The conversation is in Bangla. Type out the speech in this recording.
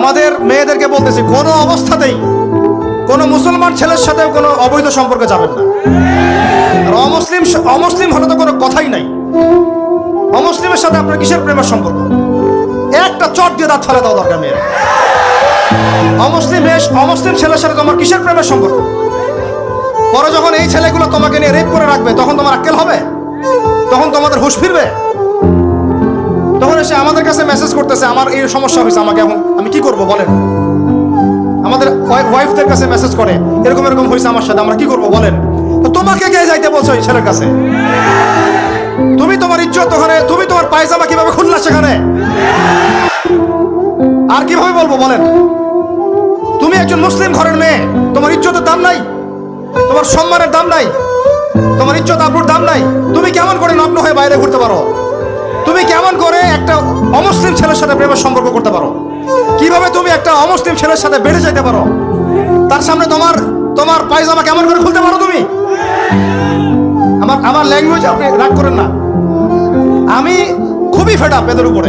আমাদের মেয়েদেরকে বলতেছি, কোনো অবস্থাতেই কোনো মুসলমান ছেলের সাথে কোনো অবৈধ সম্পর্কে যাবেন না। আর অমুসলিম হলে তো কোনো কথাই নাই। অমুসলিমের সাথে আপনার কিসের প্রেমের সম্পর্ক? একটা চট দিয়ে দাঁত ফেলে দেওয়া দরকার মেয়ের। অমুসলিম ছেলের সাথে তোমার কিসের প্রেমের সম্পর্ক? পরে যখন এই ছেলেগুলো তোমাকে নিয়ে রেপ করে রাখবে, তখন তোমার আক্কেল হবে? তখন তোমাদের হুঁশ ফিরবে? তখন এসে আমাদের কাছে মেসেজ করতেছে, আমার এই সমস্যা হয়েছে, আমাকে এখন আমি কি করব বলেন। আমাদের ওয়াইফদের কাছে মেসেজ করে, এরকম এরকম হয়েছে আমার সাথে, আমরা কি করব বলেন। তো তোমাকে কে যাইতে বলছো এই ছেলের কাছে? তুমি তোমার ইজ্জত ওখানে, তুমি তোমার পায়জামা কিভাবে খুললা সেখানে? আর কিভাবে বলবো বলেন? তুমি একজন মুসলিম ঘরের মেয়ে, তোমার ইজ্জতের দাম নাই, তোমার সম্মানের দাম নাই, তোমার ইজ্জত আবরুর দাম নাই। তুমি কেমন করে নগ্ন হয়ে বাইরে ঘুরতে পারো? তুমি কেমন করে একটা অমুসলিম ছেলের সাথে প্রেমের সম্পর্ক করতে পারো? কিভাবে তুমি একটা অমুসলিম ছেলের সাথে বেড়ে যেতে পারো? তার সামনে তোমার পায়জামা কেমন করে খুলতে পারো তুমি? আমার ল্যাঙ্গুয়েজ আপনি রাগ করেন না, আমি খুবই ফেড আপ এদের উপরে।